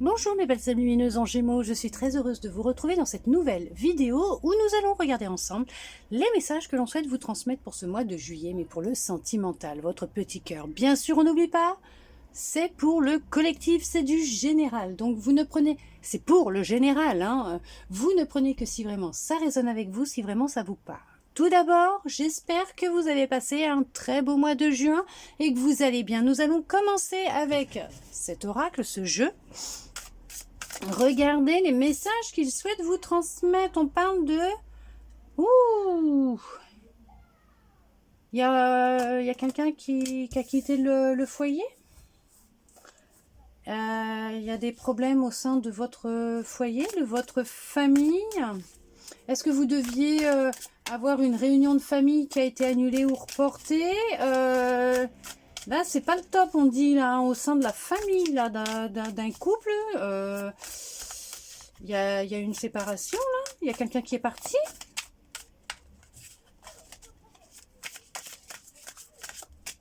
Bonjour mes belles amies lumineuses en Gémeaux, je suis très heureuse de vous retrouver dans cette nouvelle vidéo où nous allons regarder ensemble les messages que l'on souhaite vous transmettre pour ce mois de juillet, mais pour le sentimental, votre petit cœur. Bien sûr, on n'oublie pas, c'est pour le collectif, c'est du général, donc vous ne prenez, c'est pour le général, hein, vous ne prenez que si vraiment ça résonne avec vous, si vraiment ça vous parle. Tout d'abord, j'espère que vous avez passé un très beau mois de juin et que vous allez bien. Nous allons commencer avec cet oracle, ce jeu. Regardez les messages qu'il souhaite vous transmettre. On parle de... Ouh, il y a quelqu'un qui a quitté le foyer. Il y a des problèmes au sein de votre foyer, de votre famille. Est-ce que vous deviez avoir une réunion de famille qui a été annulée ou reportée? Là, c'est pas le top, on dit, là, hein, au sein de la famille, là, d'un couple. Il y a une séparation, là. Il y a quelqu'un qui est parti.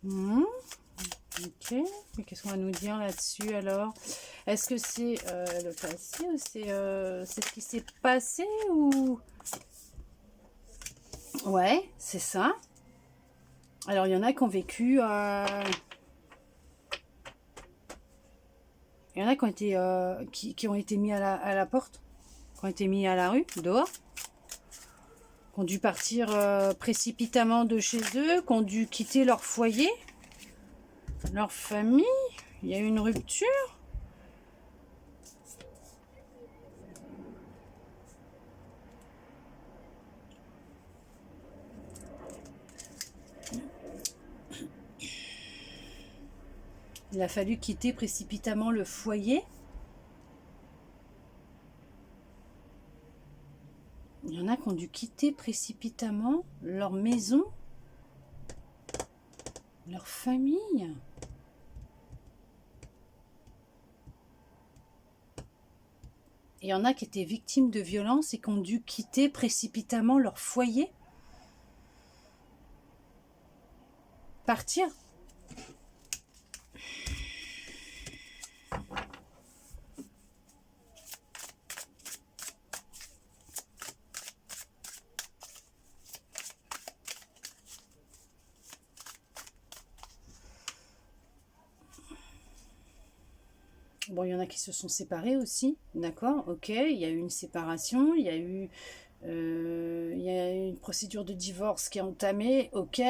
Ok. Mais qu'est-ce qu'on va nous dire là-dessus, alors? Est-ce que c'est le passé ou c'est ce qui s'est passé ou... Ouais, c'est ça. Alors, il y en a qui ont vécu... Il y en a qui ont été, qui ont été mis à la porte, qui ont été mis à la rue, dehors, qui ont dû partir précipitamment de chez eux, qui ont dû quitter leur foyer, leur famille. Il y a eu une rupture. Il a fallu quitter précipitamment le foyer. Il y en a qui ont dû quitter précipitamment leur maison, leur famille. Il y en a qui étaient victimes de violences et qui ont dû quitter précipitamment leur foyer. Partir. Bon, il y en a qui se sont séparés aussi, d'accord, ok, il y a eu une séparation, il y a eu une procédure de divorce qui est entamée, ok.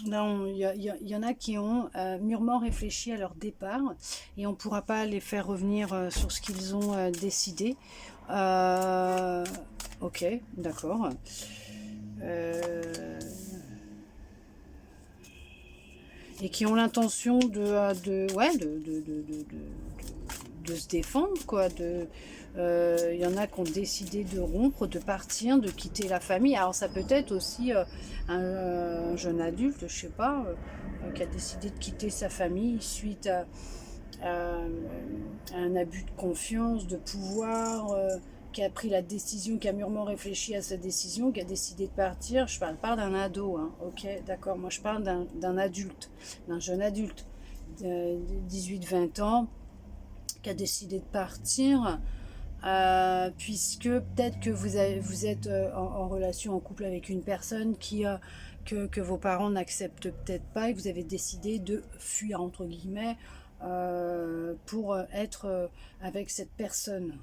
Non, il y en a qui ont mûrement réfléchi à leur départ et on ne pourra pas les faire revenir sur ce qu'ils ont décidé. Ok, d'accord. Et qui ont l'intention de se défendre, quoi. Il y en a qui ont décidé de rompre, de partir, de quitter la famille. Alors ça peut être aussi un jeune adulte, je sais pas, qui a décidé de quitter sa famille suite à un abus de confiance, de pouvoir, qui a pris la décision, qui a mûrement réfléchi à sa décision, qui a décidé de partir. Je parle pas d'un ado, hein. Ok, d'accord, moi je parle d'un adulte, d'un jeune adulte de 18-20 ans qui a décidé de partir, puisque peut-être que vous êtes en relation, en couple avec une personne que vos parents n'acceptent peut-être pas et vous avez décidé de fuir, entre guillemets, pour être avec cette personne.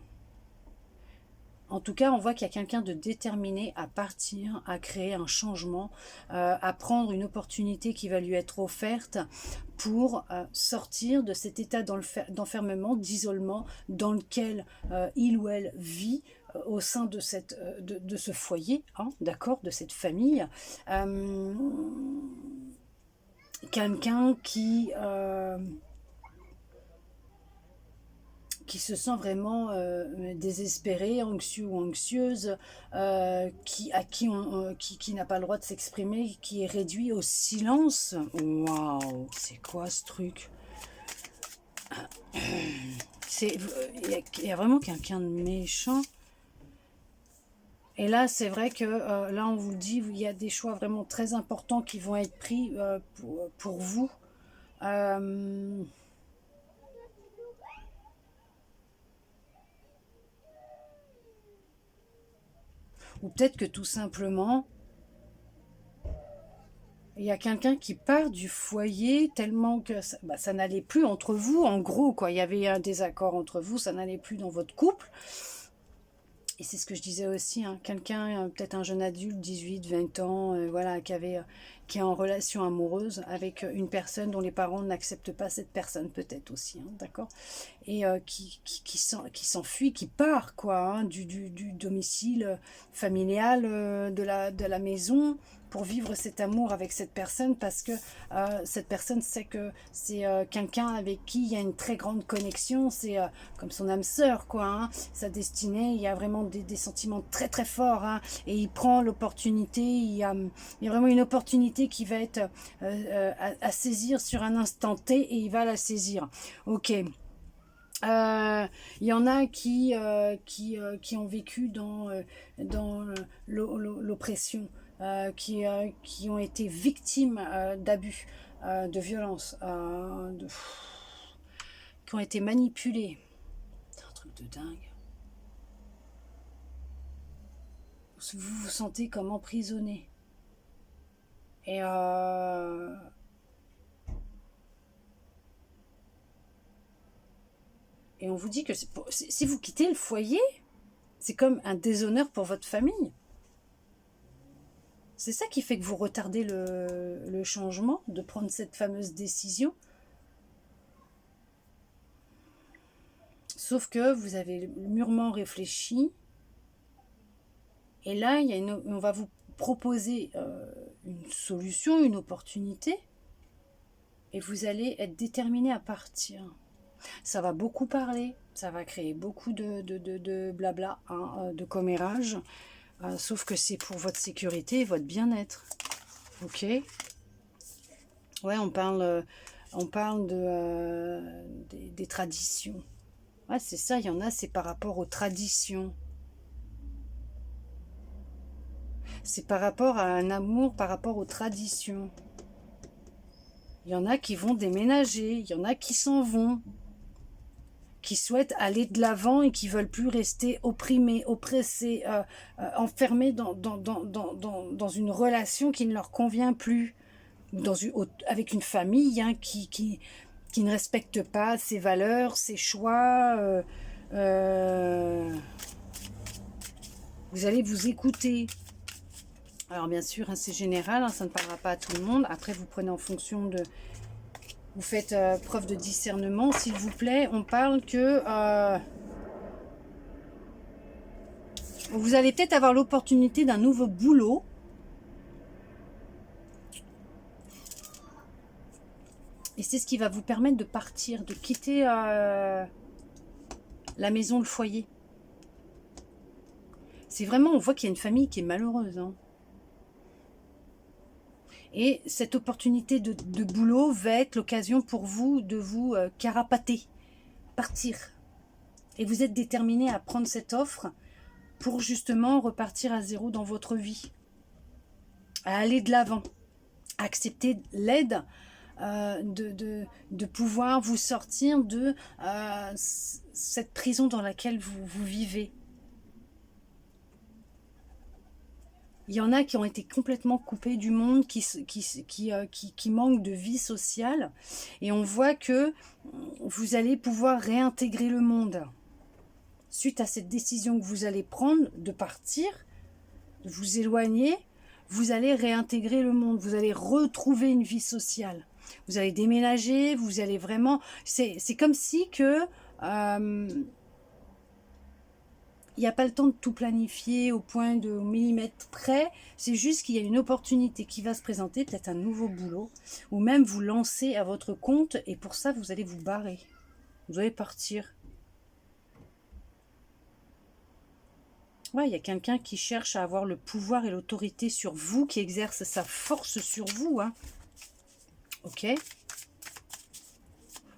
En tout cas, on voit qu'il y a quelqu'un de déterminé à partir, à créer un changement, à prendre une opportunité qui va lui être offerte pour sortir de cet état d'enfermement, d'isolement dans lequel il ou elle vit au sein de ce foyer, hein, d'accord, de cette famille. Quelqu'un qui se sent vraiment désespéré, anxieux ou anxieuse, qui n'a pas le droit de s'exprimer, qui est réduit au silence. Waouh, c'est quoi ce truc? il y a vraiment quelqu'un de méchant. Et là, c'est vrai que là, on vous dit, il y a des choix vraiment très importants qui vont être pris pour vous. Euh, ou peut-être que tout simplement, il y a quelqu'un qui part du foyer tellement que ça n'allait plus entre vous, en gros, quoi. Il y avait un désaccord entre vous, ça n'allait plus dans votre couple. Et c'est ce que je disais aussi, hein, quelqu'un, peut-être un jeune adulte, 18, 20 ans, voilà, qui est en relation amoureuse avec une personne dont les parents n'acceptent pas cette personne, peut-être aussi, hein, d'accord. Et qui s'enfuit, qui part, quoi, hein, du domicile familial, de la maison, pour vivre cet amour avec cette personne, parce que cette personne sait que c'est quelqu'un avec qui il y a une très grande connexion, c'est comme son âme sœur, quoi, hein, sa destinée, il y a vraiment des sentiments très très forts, hein, et il prend l'opportunité, il y a vraiment une opportunité qui va être à saisir sur un instant T, et il va la saisir. Ok. Il y en a qui ont vécu dans l'oppression, qui ont été victimes d'abus, de violences, qui ont été manipulés. C'est un truc de dingue. Vous vous sentez comme emprisonné. Et on vous dit que si vous quittez le foyer, c'est comme un déshonneur pour votre famille. C'est ça qui fait que vous retardez le changement, de prendre cette fameuse décision. Sauf que vous avez mûrement réfléchi. Et là, on va vous proposer une solution, une opportunité. Et vous allez être déterminé à partir. Ça va beaucoup parler, ça va créer beaucoup de blabla, hein, de commérage. Sauf que c'est pour votre sécurité et votre bien-être. Ok. Ouais, on parle des traditions. Ouais, c'est ça, il y en a, c'est par rapport aux traditions. C'est par rapport à un amour, par rapport aux traditions. Il y en a qui vont déménager, il y en a qui s'en vont, qui souhaitent aller de l'avant et qui veulent plus rester opprimés, oppressés, enfermés dans une relation qui ne leur convient plus, avec une famille, hein, qui ne respecte pas ses valeurs, ses choix. Vous allez vous écouter. Alors bien sûr, hein, c'est général, hein, ça ne parlera pas à tout le monde. Après, vous prenez en fonction de... Vous faites preuve de discernement, s'il vous plaît. On parle que vous allez peut-être avoir l'opportunité d'un nouveau boulot. Et c'est ce qui va vous permettre de partir, de quitter la maison, le foyer. C'est vraiment, on voit qu'il y a une famille qui est malheureuse, hein. Et cette opportunité de boulot va être l'occasion pour vous de vous carapater, partir. Et vous êtes déterminé à prendre cette offre pour justement repartir à zéro dans votre vie. À aller de l'avant. À accepter l'aide, de pouvoir vous sortir de cette prison dans laquelle vous vivez. Il y en a qui ont été complètement coupés du monde, qui manquent de vie sociale. Et on voit que vous allez pouvoir réintégrer le monde. Suite à cette décision que vous allez prendre de partir, de vous éloigner, vous allez réintégrer le monde. Vous allez retrouver une vie sociale. Vous allez déménager, vous allez vraiment... C'est comme si que... il n'y a pas le temps de tout planifier au point de millimètre près. C'est juste qu'il y a une opportunité qui va se présenter, peut-être un nouveau boulot, ou même vous lancer à votre compte, et pour ça, vous allez vous barrer. Vous allez partir. Ouais, il y a quelqu'un qui cherche à avoir le pouvoir et l'autorité sur vous, qui exerce sa force sur vous, hein. Ok.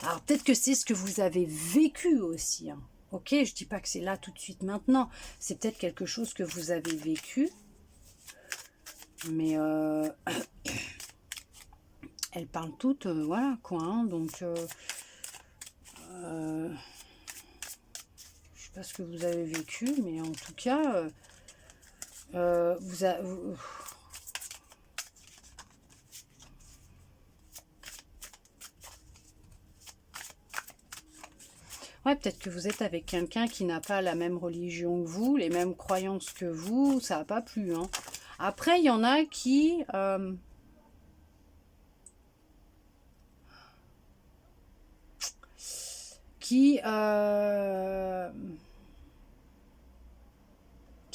Alors peut-être que c'est ce que vous avez vécu aussi, hein. Ok, je dis pas que c'est là tout de suite maintenant. C'est peut-être quelque chose que vous avez vécu. Mais elles parlent toutes, voilà quoi. Hein, donc, je sais pas ce que vous avez vécu, mais en tout cas, ouais, peut-être que vous êtes avec quelqu'un qui n'a pas la même religion que vous, les mêmes croyances que vous, ça n'a pas plu. Hein. Après, il y en a qui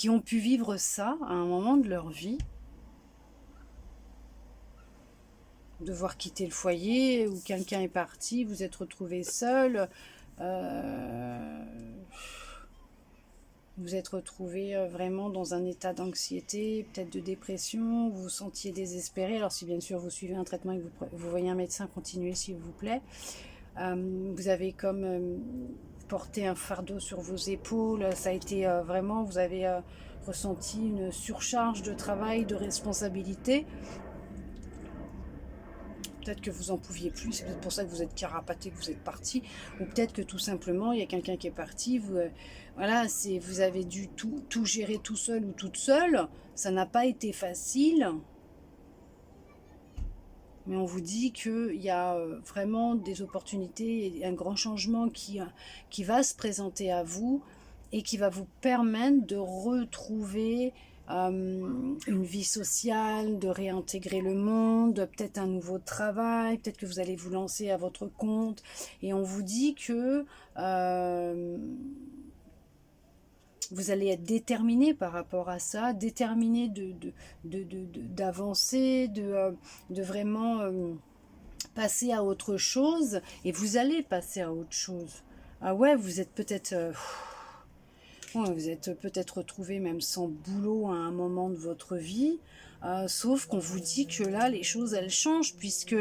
ont pu vivre ça à un moment de leur vie, devoir quitter le foyer, ou quelqu'un est parti, vous êtes retrouvé seul, vous êtes retrouvé vraiment dans un état d'anxiété, peut-être de dépression, vous vous sentiez désespéré. Alors si bien sûr vous suivez un traitement et que vous voyez un médecin, continuez s'il vous plaît. Vous avez comme porté un fardeau sur vos épaules, ça a été vraiment, vous avez ressenti une surcharge de travail, de responsabilité. Peut-être que vous en pouviez plus, c'est peut-être pour ça que vous êtes carapaté, que vous êtes parti, ou peut-être que tout simplement il y a quelqu'un qui est parti, voilà, vous avez dû tout gérer tout seul ou toute seule, ça n'a pas été facile, mais on vous dit qu'il y a vraiment des opportunités et un grand changement qui va se présenter à vous et qui va vous permettre de retrouver une vie sociale, de réintégrer le monde, peut-être un nouveau travail, peut-être que vous allez vous lancer à votre compte. Et on vous dit que vous allez être déterminé par rapport à ça, déterminé d'avancer, de vraiment passer à autre chose. Et vous allez passer à autre chose. Ah ouais, vous êtes peut-être... ouais, vous êtes peut-être retrouvé même sans boulot à un moment de votre vie, sauf qu'on vous dit que là, les choses, elles changent, puisque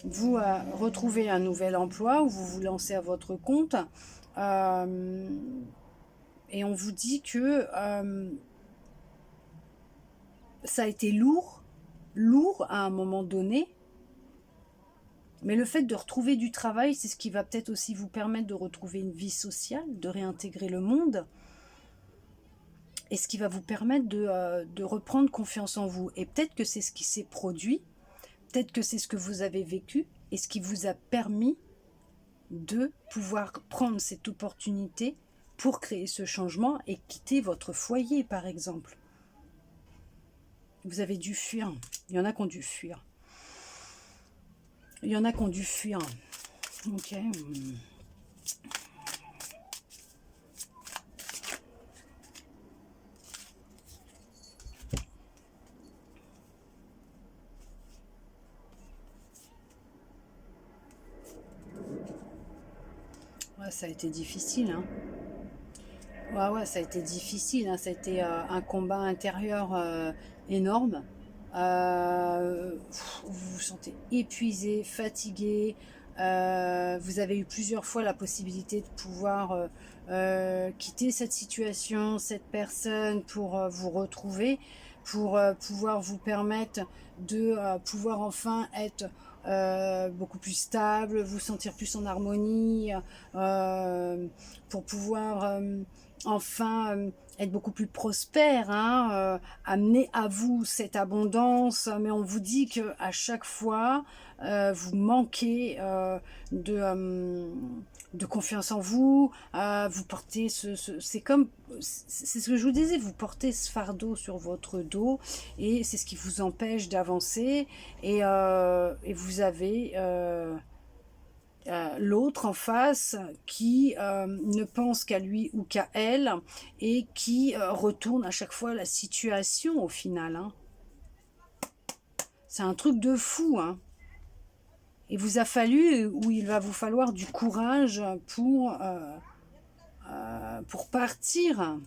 vous retrouvez un nouvel emploi, ou vous vous lancez à votre compte, et on vous dit que ça a été lourd à un moment donné, mais le fait de retrouver du travail, c'est ce qui va peut-être aussi vous permettre de retrouver une vie sociale, de réintégrer le monde, et ce qui va vous permettre de reprendre confiance en vous. Et peut-être que c'est ce qui s'est produit, peut-être que c'est ce que vous avez vécu, et ce qui vous a permis de pouvoir prendre cette opportunité pour créer ce changement et quitter votre foyer, par exemple. Vous avez dû fuir. Il y en a qui ont dû fuir. Il y en a qui ont dû fuir. Ok. Ouais, ça a été difficile, hein. Ouais, ça a été difficile, hein. Ça a été un combat intérieur énorme. Vous vous sentez épuisé, fatigué. Vous avez eu plusieurs fois la possibilité de pouvoir quitter cette situation, cette personne, pour vous retrouver, pour pouvoir vous permettre de pouvoir enfin être beaucoup plus stable, vous sentir plus en harmonie, pour pouvoir enfin être beaucoup plus prospère, hein, amener à vous cette abondance, mais on vous dit que à chaque fois vous manquez de confiance en vous, vous portez c'est comme, c'est ce que je vous disais, vous portez ce fardeau sur votre dos, et c'est ce qui vous empêche d'avancer, et vous avez l'autre en face qui ne pense qu'à lui ou qu'à elle, et qui retourne à chaque fois la situation au final, hein. C'est un truc de fou, hein. Il vous a fallu, ou il va vous falloir du courage pour partir.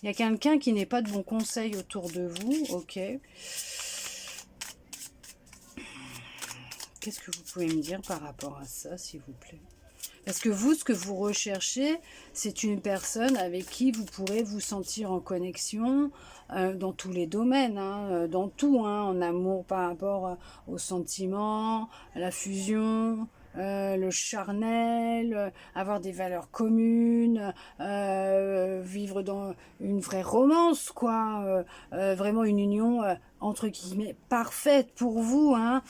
Il y a quelqu'un qui n'est pas de bons conseils autour de vous, ok. Qu'est-ce que vous pouvez me dire par rapport à ça, s'il vous plaît? Parce que vous, ce que vous recherchez, c'est une personne avec qui vous pourrez vous sentir en connexion dans tous les domaines, hein, dans tout, hein, en amour par rapport aux sentiments, à la fusion, le charnel, avoir des valeurs communes, vivre dans une vraie romance, quoi, vraiment une union entre guillemets parfaite pour vous, hein,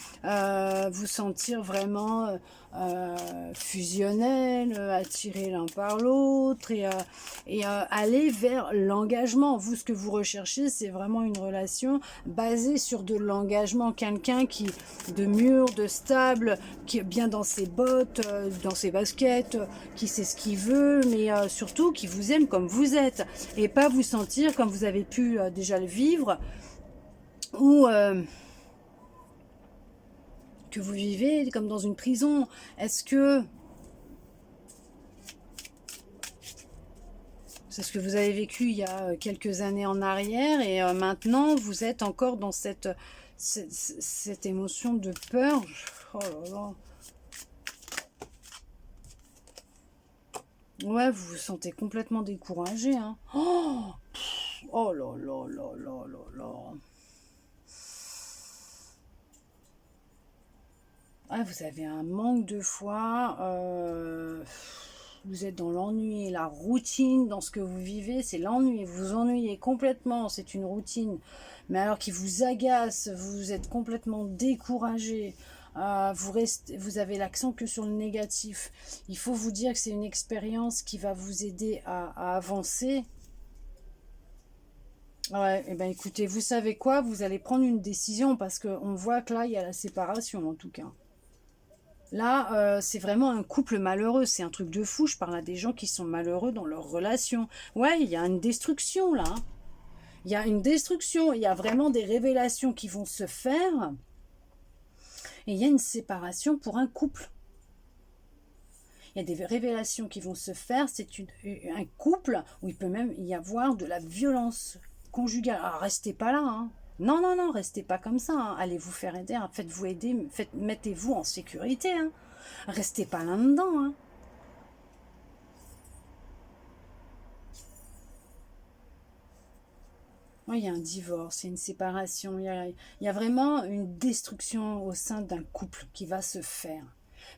vous sentir vraiment fusionnel, attiré l'un par l'autre et aller vers l'engagement. Vous, ce que vous recherchez, c'est vraiment une relation basée sur de l'engagement, quelqu'un qui de mûr, de stable, qui est bien dans ses bottes, dans ses baskets, qui sait ce qu'il veut, mais surtout qui vous aime comme vous êtes et pas vous sentir comme vous avez pu déjà le vivre ou que vous vivez comme dans une prison. Est-ce que c'est ce que vous avez vécu il y a quelques années en arrière et maintenant vous êtes encore dans cette émotion de peur? Oh là là. Ouais, vous vous sentez complètement découragé, hein. Oh là là là là là là. Ah, vous avez un manque de foi, vous êtes dans l'ennui et la routine, dans ce que vous vivez, c'est l'ennui, vous vous ennuyez complètement, c'est une routine, mais alors qui vous agace, vous êtes complètement découragé, vous avez l'accent que sur le négatif. Il faut vous dire que c'est une expérience qui va vous aider à avancer. Ouais, et ben écoutez, vous savez quoi, vous allez prendre une décision parce qu'on voit que là, il y a la séparation en tout cas. Là, c'est vraiment un couple malheureux. C'est un truc de fou. Je parle à des gens qui sont malheureux dans leur relation. Ouais, il y a une destruction là, hein. Il y a une destruction. Il y a vraiment des révélations qui vont se faire. Et il y a une séparation pour un couple. Il y a des révélations qui vont se faire. C'est un couple où il peut même y avoir de la violence conjugale. Alors, restez pas là, hein. Non, non, non, restez pas comme ça, hein. Allez vous faire aider, hein. Faites-vous aider, mettez-vous en sécurité, hein. Restez pas là-dedans, hein. Ouais, il y a un divorce, il y a une séparation, il y a vraiment une destruction au sein d'un couple qui va se faire.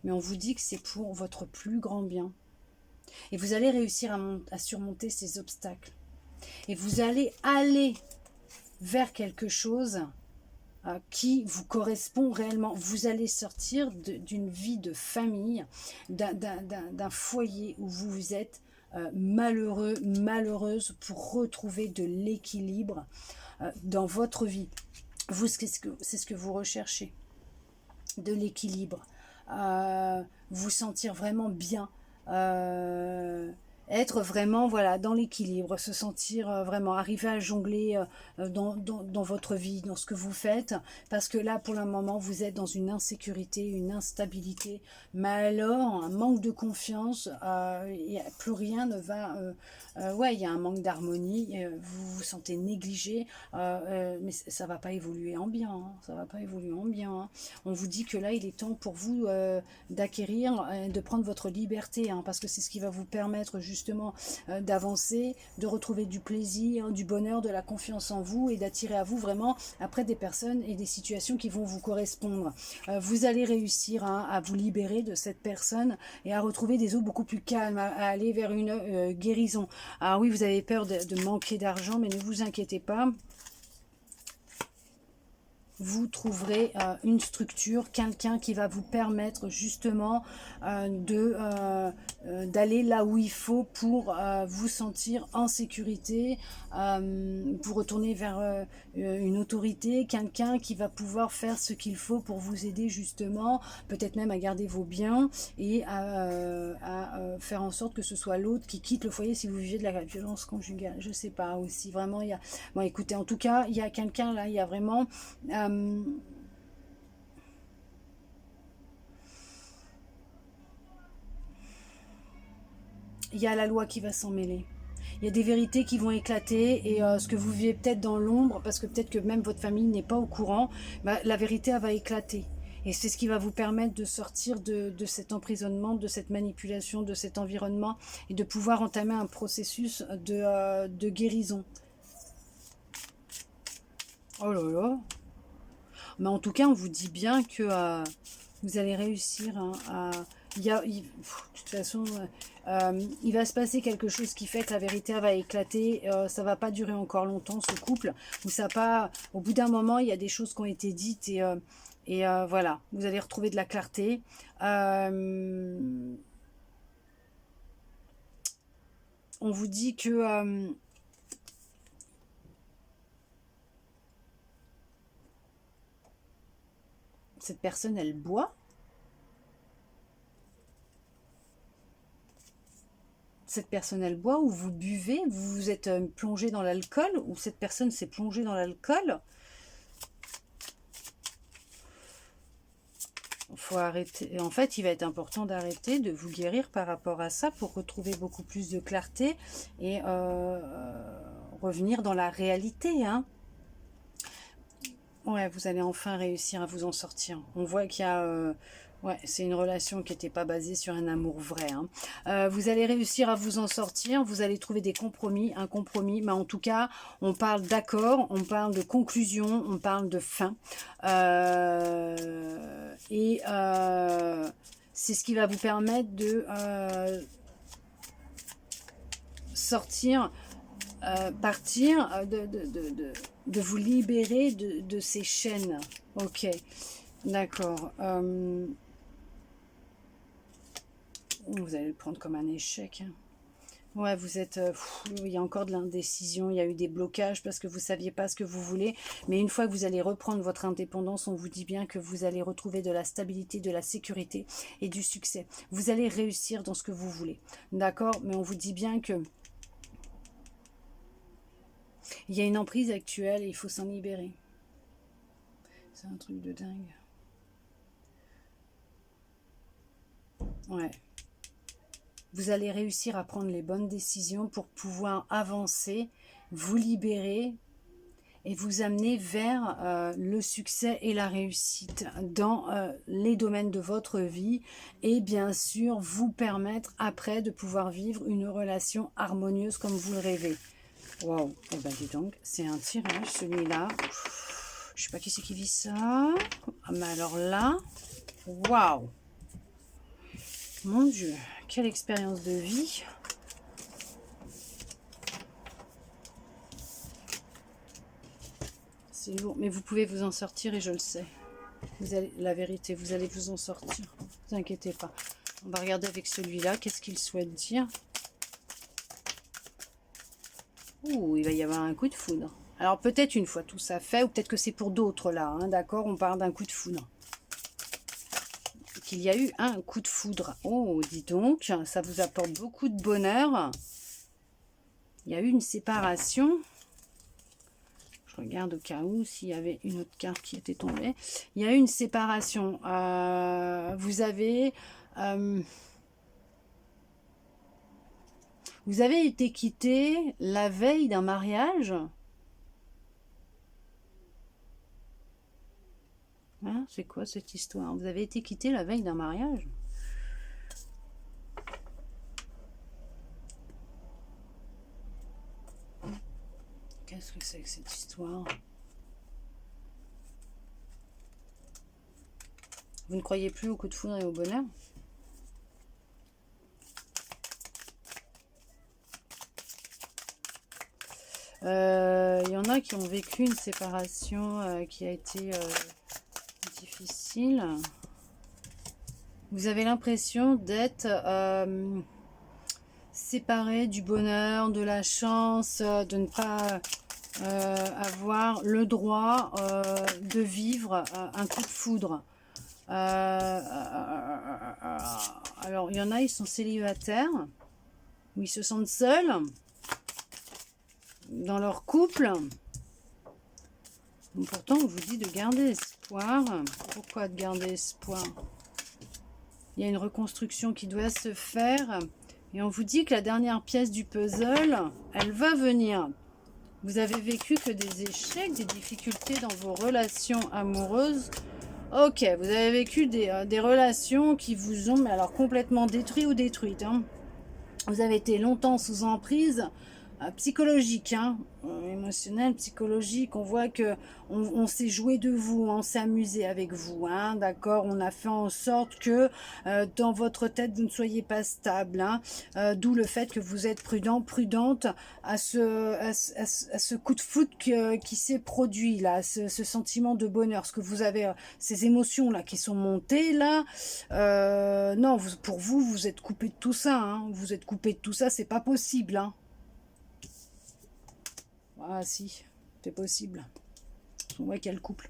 Mais on vous dit que c'est pour votre plus grand bien. Et vous allez réussir à surmonter ces obstacles. Et vous allez aller vers quelque chose qui vous correspond réellement. Vous allez sortir d'une vie de famille, d'un foyer où vous êtes malheureux, malheureuse, pour retrouver de l'équilibre dans votre vie. Vous, c'est ce que vous recherchez, de l'équilibre. Vous sentir vraiment bien, être vraiment voilà, dans l'équilibre, se sentir vraiment, arriver à jongler dans votre vie, dans ce que vous faites, parce que là pour le moment vous êtes dans une insécurité, une instabilité, mais alors un manque de confiance, plus rien ne va, ouais, il y a un manque d'harmonie, vous vous sentez négligé, mais ça va pas évoluer en bien, hein, ça va pas évoluer en bien, hein. On vous dit que là il est temps pour vous d'acquérir, de prendre votre liberté, hein, parce que c'est ce qui va vous permettre justement d'avancer, de retrouver du plaisir, du bonheur, de la confiance en vous et d'attirer à vous vraiment après des personnes et des situations qui vont vous correspondre. Vous allez réussir à vous libérer de cette personne et à retrouver des eaux beaucoup plus calmes, à aller vers une guérison. Ah oui, vous avez peur de manquer d'argent, mais ne vous inquiétez pas. Vous trouverez une structure, quelqu'un qui va vous permettre justement d'aller là où il faut pour vous sentir en sécurité, pour retourner vers une autorité, quelqu'un qui va pouvoir faire ce qu'il faut pour vous aider justement, peut-être même à garder vos biens et à faire en sorte que ce soit l'autre qui quitte le foyer si vous vivez de la violence conjugale. Je sais pas aussi, vraiment, il y a... Bon, écoutez, en tout cas, il y a quelqu'un là, il y a vraiment... il y a la loi qui va s'en mêler. Il y a des vérités qui vont éclater et ce que vous vivez peut-être dans l'ombre, parce que peut-être que même votre famille n'est pas au courant, bah, la vérité elle va éclater. Et c'est ce qui va vous permettre de sortir de cet emprisonnement, de cette manipulation, de cet environnement et de pouvoir entamer un processus de guérison. Oh là là. Mais en tout cas, on vous dit bien que vous allez réussir hein, de toute façon, il va se passer quelque chose qui fait que la vérité va éclater. Ça va pas durer encore longtemps, ce couple. Ou ça pas. Au bout d'un moment, il y a des choses qui ont été dites et voilà, vous allez retrouver de la clarté. On vous dit que cette personne, elle boit. Cette personne, elle boit ou vous buvez, vous vous êtes plongé dans l'alcool ou cette personne s'est plongée dans l'alcool. Il faut arrêter. En fait, il va être important d'arrêter, de vous guérir par rapport à ça pour retrouver beaucoup plus de clarté et revenir dans la réalité. Hein. Ouais, vous allez enfin réussir à vous en sortir. On voit qu'il y a... ouais, c'est une relation qui n'était pas basée sur un amour vrai. Hein. Vous allez réussir à vous en sortir. Vous allez trouver des compromis, un compromis. Mais en tout cas, on parle d'accord, on parle de conclusion, on parle de fin. C'est ce qui va vous permettre de sortir... partir, de vous libérer de ces chaînes. Ok, d'accord. Vous allez le prendre comme un échec. Hein. Ouais, vous êtes... il y a encore de l'indécision, il y a eu des blocages parce que vous ne saviez pas ce que vous voulez. Mais une fois que vous allez reprendre votre indépendance, on vous dit bien que vous allez retrouver de la stabilité, de la sécurité et du succès. Vous allez réussir dans ce que vous voulez. D'accord? Mais on vous dit bien que il y a une emprise actuelle et il faut s'en libérer. C'est un truc de dingue. Ouais. Vous allez réussir à prendre les bonnes décisions pour pouvoir avancer, vous libérer et vous amener vers le succès et la réussite dans les domaines de votre vie et bien sûr vous permettre après de pouvoir vivre une relation harmonieuse comme vous le rêvez. Wow, eh ben dis donc, c'est un tirage celui-là. Je sais pas qui c'est qui vit ça. Ah, mais alors là, waouh. Mon Dieu, quelle expérience de vie. C'est lourd, mais vous pouvez vous en sortir et je le sais. Vous allez, la vérité, vous allez vous en sortir. Ne vous inquiétez pas. On va regarder avec celui-là, qu'est-ce qu'il souhaite dire. Ouh, il va y avoir un coup de foudre. Alors peut-être une fois tout ça fait, ou peut-être que c'est pour d'autres là, hein, d'accord? On parle d'un coup de foudre. Qu'il y a eu un coup de foudre. Oh, dis donc, ça vous apporte beaucoup de bonheur. Il y a eu une séparation. Je regarde au cas où s'il y avait une autre carte qui était tombée. Il y a eu une séparation. Vous avez été quitté la veille d'un mariage. Hein, c'est quoi cette histoire? Vous avez été quitté la veille d'un mariage? Qu'est-ce que c'est que cette histoire? Vous ne croyez plus au coup de foudre et au bonheur? Il y en a qui ont vécu une séparation qui a été difficile. Vous avez l'impression d'être séparé du bonheur, de la chance, de ne pas avoir le droit de vivre un coup de foudre. Alors, il y en a, ils sont célibataires, ou ils se sentent seuls dans leur couple. Donc, pourtant, on vous dit de garder espoir. Pourquoi de garder espoir? Il y a une reconstruction qui doit se faire. Et on vous dit que la dernière pièce du puzzle, elle va venir. Vous avez vécu que des échecs, des difficultés dans vos relations amoureuses. Ok, vous avez vécu des relations qui vous ont, mais alors complètement détruit ou détruites, hein. Vous avez été longtemps sous emprise psychologique, hein, émotionnelle, psychologique. On voit que on s'est joué de vous, on s'est amusé avec vous, hein, d'accord. On a fait en sorte que dans votre tête vous ne soyez pas stable, hein, d'où le fait que vous êtes prudent, prudente à ce coup de foot qui s'est produit là, ce sentiment de bonheur, ce que vous avez, ces émotions là qui sont montées là. Non, pour vous, vous êtes coupé de tout ça, hein. Vous êtes coupé de tout ça, c'est pas possible, hein. Ah si, c'est possible. On voit qu'il y a le couple.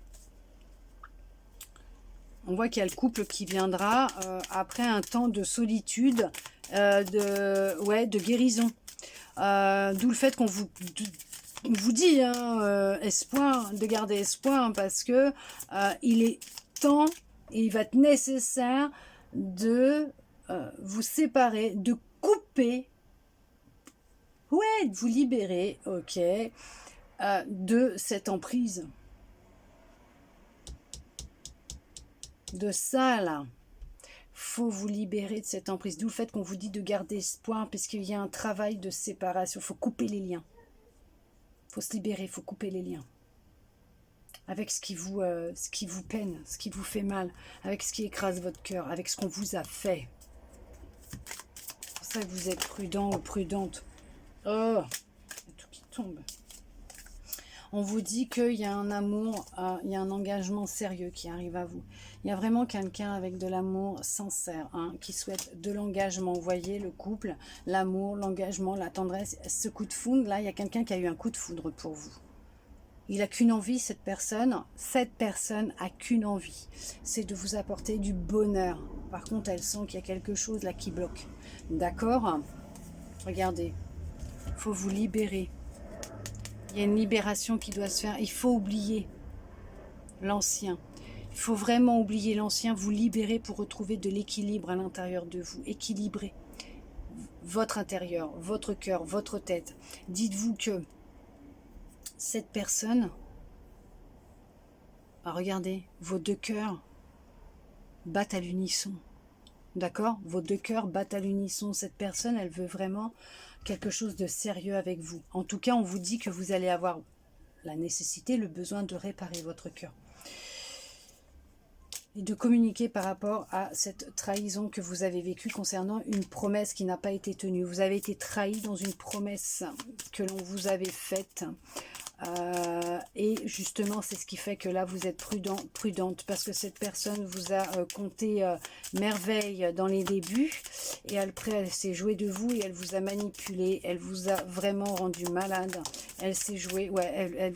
On voit qu'il y a le couple qui viendra après un temps de solitude, de guérison. D'où le fait qu'on vous dit, hein, espoir, de garder espoir, hein, parce que il est temps et il va être nécessaire de vous séparer, de couper, ouais, de vous libérer, ok, de cette emprise. De ça, là. Faut vous libérer de cette emprise. D'où le fait qu'on vous dit de garder espoir, puisqu'il y a un travail de séparation. Il faut couper les liens. Il faut se libérer, il faut couper les liens. Avec ce qui vous peine, ce qui vous fait mal, avec ce qui écrase votre cœur, avec ce qu'on vous a fait. C'est pour ça que vous êtes prudent ou prudente. Oh, il y a tout qui tombe. On vous dit qu'il y a un amour, il y a un engagement sérieux qui arrive à vous. Il y a vraiment quelqu'un avec de l'amour sincère, hein, qui souhaite de l'engagement. Vous voyez, le couple, l'amour, l'engagement, la tendresse, ce coup de foudre, là, il y a quelqu'un qui a eu un coup de foudre pour vous. Il n'a qu'une envie, cette personne a qu'une envie, c'est de vous apporter du bonheur. Par contre, elle sent qu'il y a quelque chose là qui bloque. D'accord? Regardez, il faut vous libérer. Il y a une libération qui doit se faire. Il faut oublier l'ancien. Il faut vraiment oublier l'ancien, vous libérer pour retrouver de l'équilibre à l'intérieur de vous. Équilibrer votre intérieur, votre cœur, votre tête. Dites-vous que cette personne, regardez, vos deux cœurs battent à l'unisson. D'accord? Vos deux cœurs battent à l'unisson. Cette personne, elle veut vraiment quelque chose de sérieux avec vous. En tout cas, on vous dit que vous allez avoir la nécessité, le besoin de réparer votre cœur. Et de communiquer par rapport à cette trahison que vous avez vécue concernant une promesse qui n'a pas été tenue. Vous avez été trahi dans une promesse que l'on vous avait faite. Et justement, c'est ce qui fait que là, vous êtes prudente, parce que cette personne vous a compté merveille dans les débuts, et après, elle s'est jouée de vous, et elle vous a manipulé, elle vous a vraiment rendu malade, elle s'est jouée, ouais, elle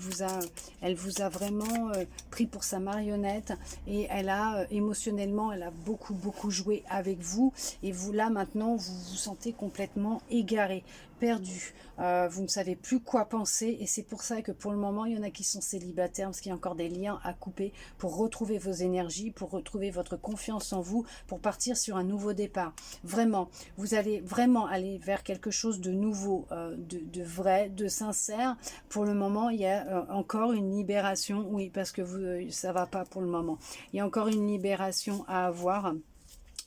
vous a vraiment pris pour sa marionnette, et elle a, émotionnellement, elle a beaucoup joué avec vous, et vous, là, maintenant, vous vous sentez complètement égaré, perdu, vous ne savez plus quoi penser, et c'est pour ça que pour le moment il y en a qui sont célibataires parce qu'il y a encore des liens à couper pour retrouver vos énergies, pour retrouver votre confiance en vous, pour partir sur un nouveau départ. Vraiment, vous allez vraiment aller vers quelque chose de nouveau, de vrai, de sincère. Pour le moment il y a encore une libération, oui, parce que ça va pas pour le moment, il y a encore une libération à avoir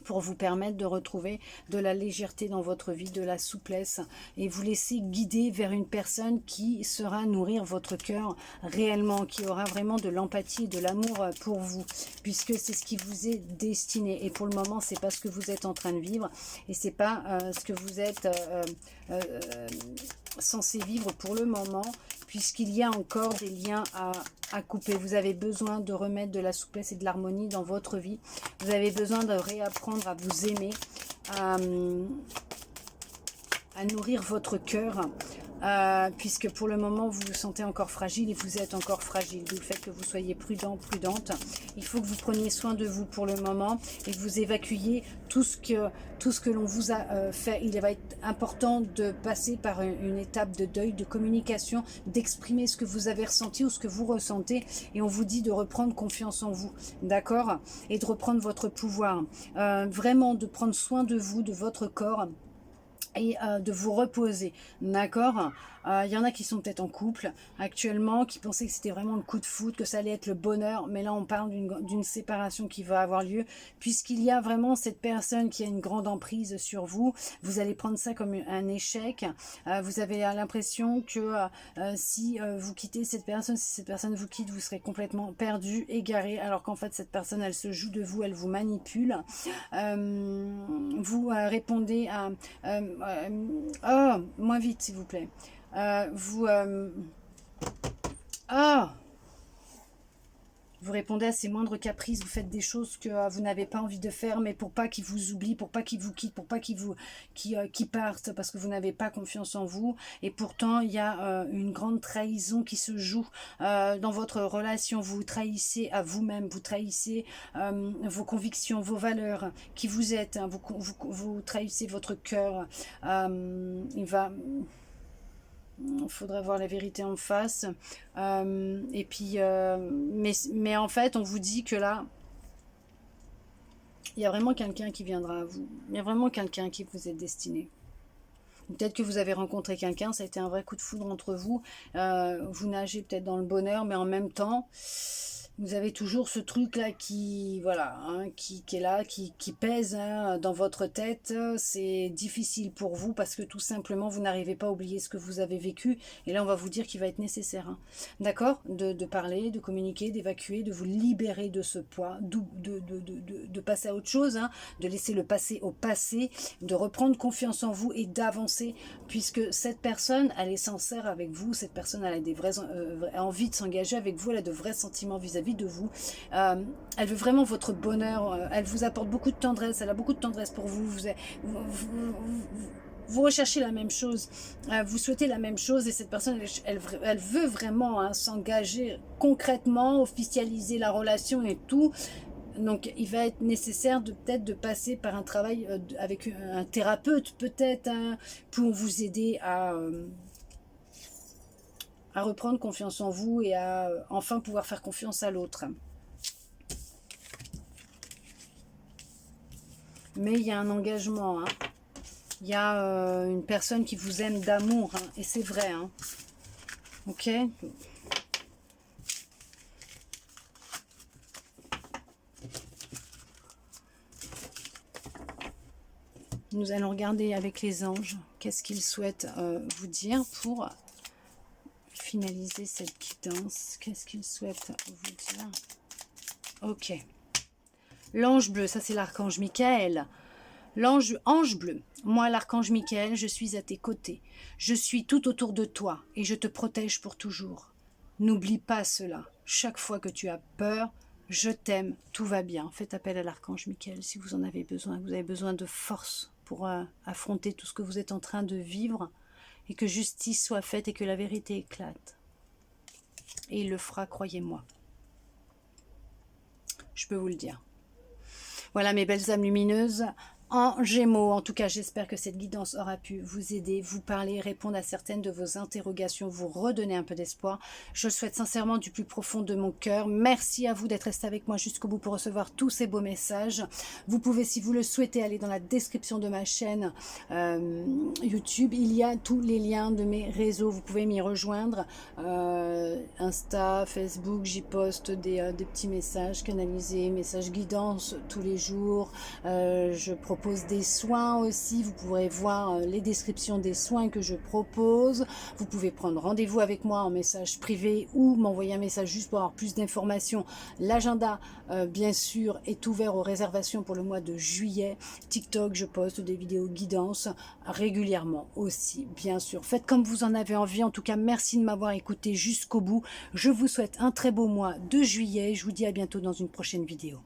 pour vous permettre de retrouver de la légèreté dans votre vie, de la souplesse, et vous laisser guider vers une personne qui sera nourrir votre cœur réellement, qui aura vraiment de l'empathie et de l'amour pour vous, puisque c'est ce qui vous est destiné. Et pour le moment, c'est pas ce que vous êtes en train de vivre, et c'est pas ce que vous êtes censé vivre pour le moment, puisqu'il y a encore des liens à couper. Vous avez besoin de remettre de la souplesse et de l'harmonie dans votre vie. Vous avez besoin de réapprendre à vous aimer, à nourrir votre cœur, puisque pour le moment vous vous sentez encore fragile, et vous êtes encore fragile, d'où le fait que vous soyez prudente. Il faut que vous preniez soin de vous pour le moment, et que vous évacuiez tout ce que l'on vous a fait. Il va être important de passer par une étape de deuil, de communication, d'exprimer ce que vous avez ressenti ou ce que vous ressentez, et on vous dit de reprendre confiance en vous, d'accord, et de reprendre votre pouvoir, vraiment de prendre soin de vous, de votre corps, et de vous reposer, d'accord. Il y en a qui sont peut-être en couple actuellement, qui pensaient que c'était vraiment le coup de foudre, que ça allait être le bonheur, mais là on parle d'une séparation qui va avoir lieu, puisqu'il y a vraiment cette personne qui a une grande emprise sur vous. Vous allez prendre ça comme un échec. Vous avez l'impression que si vous quittez cette personne, si cette personne vous quitte, vous serez complètement perdu, égaré, alors qu'en fait cette personne elle se joue de vous, elle vous manipule. Vous répondez à oh, moins vite s'il vous plaît. Vous répondez à ses moindres caprices, vous faites des choses que vous n'avez pas envie de faire, mais pour pas qu'il vous oublie, pour pas qu'il vous quitte, pour pas qu'il parte, parce que vous n'avez pas confiance en vous. Et pourtant, il y a une grande trahison qui se joue dans votre relation. Vous trahissez à vous-même, vous trahissez vos convictions, vos valeurs, qui vous êtes, hein, vous trahissez votre cœur. Il faudrait voir la vérité en face. Et puis, mais en fait, on vous dit que là, il y a vraiment quelqu'un qui viendra à vous. Il y a vraiment quelqu'un qui vous est destiné. Peut-être que vous avez rencontré quelqu'un, ça a été un vrai coup de foudre entre vous. Vous nagez peut-être dans le bonheur, mais en même temps, vous avez toujours ce truc-là qui, voilà, hein, qui est là, qui pèse hein, dans votre tête. C'est difficile pour vous parce que tout simplement, vous n'arrivez pas à oublier ce que vous avez vécu. Et là, on va vous dire qu'il va être nécessaire. Hein, d'accord, de parler, de communiquer, d'évacuer, de vous libérer de ce poids, de passer à autre chose, hein, de laisser le passé au passé, de reprendre confiance en vous et d'avancer. Puisque cette personne, elle est sincère avec vous. Cette personne, elle a des vraies envie de s'engager avec vous. Elle a de vrais sentiments vis-à-vis de vous, elle veut vraiment votre bonheur, elle vous apporte beaucoup de tendresse, elle a beaucoup de tendresse pour vous, vous recherchez la même chose, vous souhaitez la même chose et cette personne, elle veut vraiment hein, s'engager concrètement, officialiser la relation et tout. Donc, il va être nécessaire peut-être de passer par un travail avec un thérapeute, peut-être, hein, pour vous aider à reprendre confiance en vous et à enfin pouvoir faire confiance à l'autre. Mais il y a un engagement, hein. Il y a une personne qui vous aime d'amour, hein, et c'est vrai. Hein. Ok ? Nous allons regarder avec les anges qu'est-ce qu'ils souhaitent vous dire pour finaliser cette guidance. Qu'est-ce qu'il souhaite vous dire? Ok. L'ange bleu, ça c'est l'archange Michael. Ange bleu, moi l'archange Michael, je suis à tes côtés. Je suis tout autour de toi et je te protège pour toujours. N'oublie pas cela. Chaque fois que tu as peur, je t'aime, tout va bien. Faites appel à l'archange Michael si vous en avez besoin. Vous avez besoin de force pour affronter tout ce que vous êtes en train de vivre. Et que justice soit faite et que la vérité éclate. Et il le fera, croyez-moi. Je peux vous le dire. Voilà mes belles âmes lumineuses. En Gémeaux, en tout cas, j'espère que cette guidance aura pu vous aider, vous parler, répondre à certaines de vos interrogations, vous redonner un peu d'espoir. Je le souhaite sincèrement du plus profond de mon cœur. Merci à vous d'être resté avec moi jusqu'au bout pour recevoir tous ces beaux messages. Vous pouvez, si vous le souhaitez, aller dans la description de ma chaîne YouTube. Il y a tous les liens de mes réseaux. Vous pouvez m'y rejoindre. Insta, Facebook, j'y poste des petits messages canalisés, messages guidance tous les jours. Je propose des soins aussi, vous pourrez voir les descriptions des soins que je propose. Vous pouvez prendre rendez-vous avec moi en message privé ou m'envoyer un message juste pour avoir plus d'informations. L'agenda, bien sûr, est ouvert aux réservations pour le mois de juillet. TikTok, je poste des vidéos guidance régulièrement aussi, bien sûr. Faites comme vous en avez envie. En tout cas, merci de m'avoir écouté jusqu'au bout. Je vous souhaite un très beau mois de juillet. Je vous dis à bientôt dans une prochaine vidéo.